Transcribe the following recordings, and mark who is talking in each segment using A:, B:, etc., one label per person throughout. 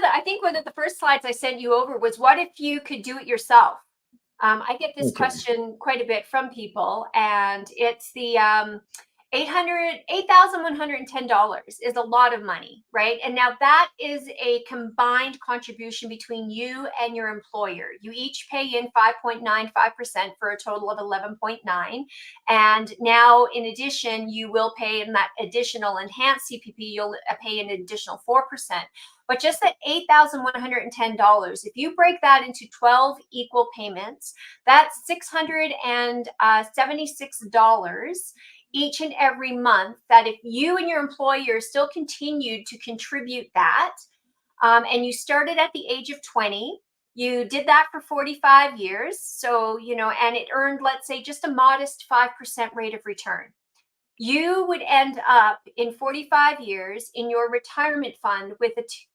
A: I think one of the first slides I sent you over was, what if you could do it yourself? I get this question quite a bit from people, and it's the $8,110 is a lot of money, right? And now that is a combined contribution between you and your employer. You each pay in 5.95% for a total of 11.9. And now, in addition, you will pay in that additional enhanced CPP, you'll pay an additional 4%. But just that $8,110, if you break that into 12 equal payments, that's $676 each and every month, that if you and your employer still continued to contribute that, and you started at the age of 20, you did that for 45 years. So, and it earned, let's say, just a modest 5% rate of return. You would end up in 45 years in your retirement fund with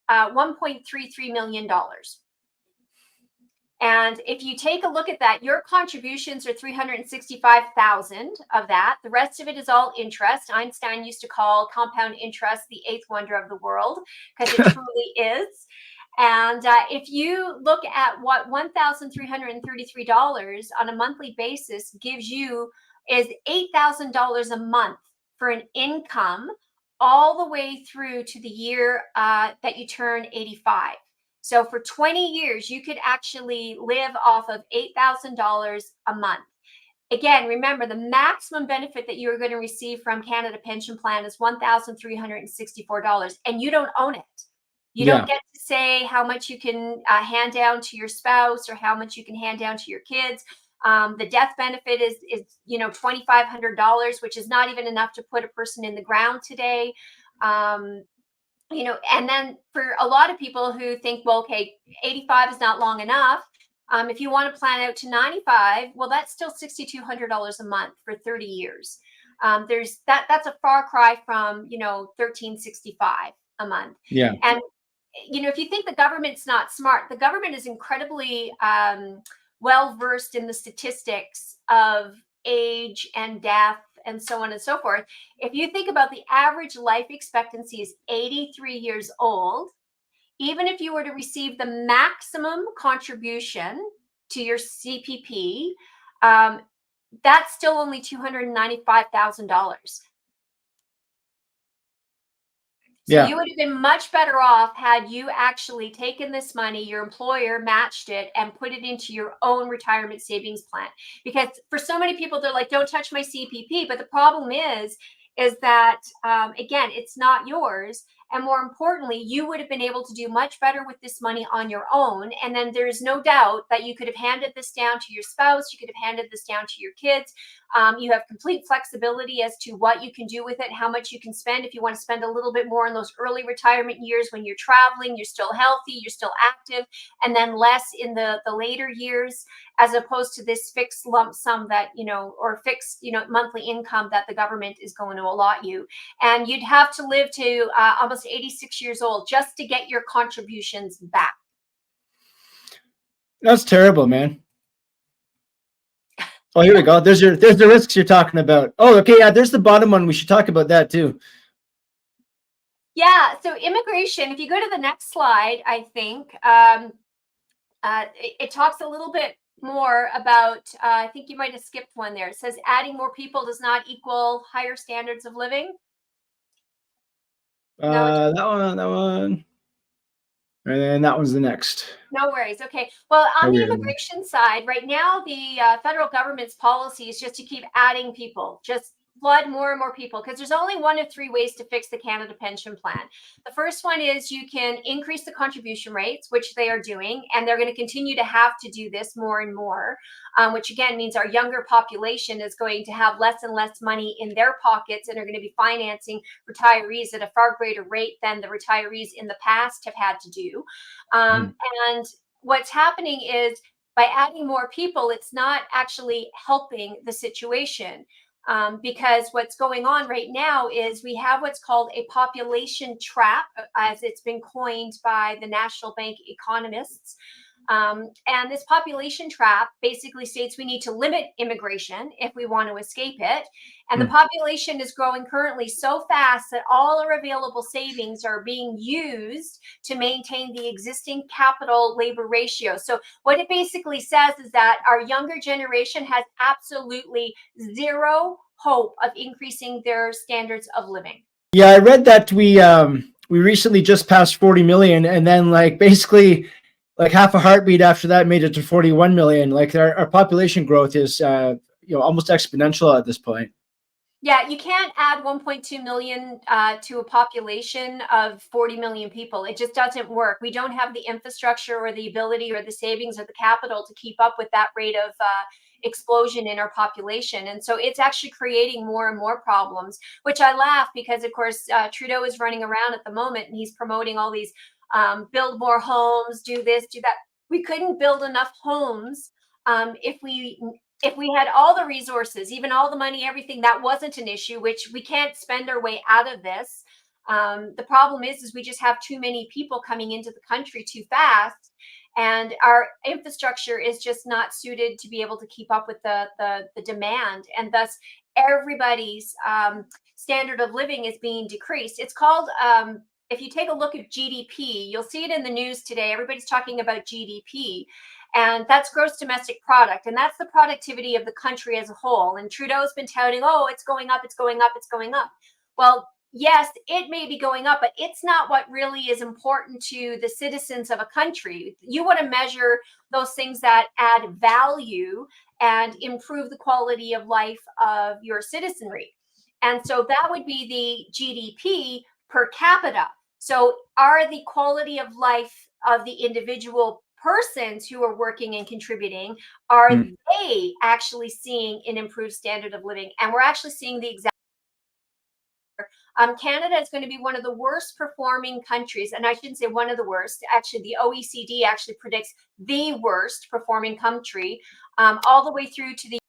A: $1.33 million. And if you take a look at that, your contributions are $365,000 of that. The rest of it is all interest. Einstein used to call compound interest the eighth wonder of the world, because it truly is. And if you look at what $1,333 on a monthly basis gives you, is $8,000 a month for an income all the way through to the year that you turn 85. So for 20 years, you could actually live off of $8,000 a month. Again, remember, the maximum benefit that you're going to receive from Canada Pension Plan is $1,364, and you don't own it. You don't get to say how much you can hand down to your spouse or how much you can hand down to your kids. The death benefit is $2,500, which is not even enough to put a person in the ground today. And then for a lot of people who think, well, okay, 85 is not long enough. If you want to plan out to 95, well, that's still $6,200 a month for 30 years. That's a far cry from, $1,365 a month.
B: Yeah.
A: And, if you think the government's not smart, the government is incredibly well-versed in the statistics of age and death and so on and so forth. If you think about the average life expectancy is 83 years old, even if you were to receive the maximum contribution to your CPP, that's still only $295,000. So you would have been much better off had you actually taken this money, your employer matched it, and put it into your own retirement savings plan. Because for so many people, they're like, don't touch my CPP. But the problem is that, again, it's not yours. And more importantly, you would have been able to do much better with this money on your own. And then there's no doubt that you could have handed this down to your spouse. You could have handed this down to your kids. You have complete flexibility as to what you can do with it, how much you can spend. If you want to spend a little bit more in those early retirement years when you're traveling, you're still healthy, you're still active, and then less in the later years, as opposed to this fixed lump sum that, or fixed, monthly income that the government is going to allot you. And you'd have to live to almost 86 years old just to get your contributions back.
B: That's terrible, man. Oh, here we go. There's the risks you're talking about. Oh, okay. Yeah, there's the bottom one. We should talk about that too.
A: Yeah. So immigration, if you go to the next slide, I think it talks a little bit more about, I think you might have skipped one there. It says adding more people does not equal higher standards of living.
B: That one. And then that one's the next.
A: No worries. Okay. Well, on the immigration side, right now, the federal government's policy is just to keep adding people, just flood more and more people, because there's only one of three ways to fix the Canada Pension Plan. The first one is you can increase the contribution rates, which they are doing, and they're going to continue to have to do this more and more, which again means our younger population is going to have less and less money in their pockets and are going to be financing retirees at a far greater rate than the retirees in the past have had to do. And what's happening is by adding more people, it's not actually helping the situation. Because what's going on right now is we have what's called a population trap, as it's been coined by the National Bank economists. And this population trap basically states we need to limit immigration if we want to escape it. And the population is growing currently so fast that all our available savings are being used to maintain the existing capital labor ratio. So what it basically says is that our younger generation has absolutely zero hope of increasing their standards of living.
B: Yeah, I read that we recently just passed 40 million, and then like basically like half a heartbeat after that made it to 41 million. Like our population growth is almost exponential at this point.
A: Yeah, you can't add 1.2 million to a population of 40 million people. It just doesn't work. We don't have the infrastructure or the ability or the savings or the capital to keep up with that rate of explosion in our population. And so it's actually creating more and more problems, which I laugh because, of course, Trudeau is running around at the moment and he's promoting all these build more homes, do this, do that. We couldn't build enough homes if we had all the resources, even all the money, everything. That wasn't an issue, which we can't spend our way out of this. The problem is we just have too many people coming into the country too fast, and our infrastructure is just not suited to be able to keep up with the demand, and thus everybody's standard of living is being decreased. It's called, if you take a look at GDP, you'll see it in the news today. Everybody's talking about GDP. And that's gross domestic product. And that's the productivity of the country as a whole. And Trudeau's been touting, oh, it's going up, it's going up, it's going up. Well, yes, it may be going up, but it's not what really is important to the citizens of a country. You want to measure those things that add value and improve the quality of life of your citizenry. And so that would be the GDP per capita. So are the quality of life of the individual persons who are working and contributing, are they actually seeing an improved standard of living? And we're actually seeing the exact Canada is going to be one of the worst performing countries, and I shouldn't say one of the worst. Actually, the OECD actually predicts the worst performing country, all the way through to the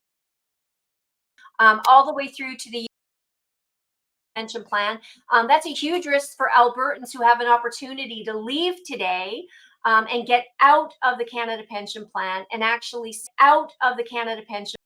A: pension plan. That's a huge risk for Albertans who have an opportunity to leave today and get out of the Canada pension plan and actually out of the Canada pension.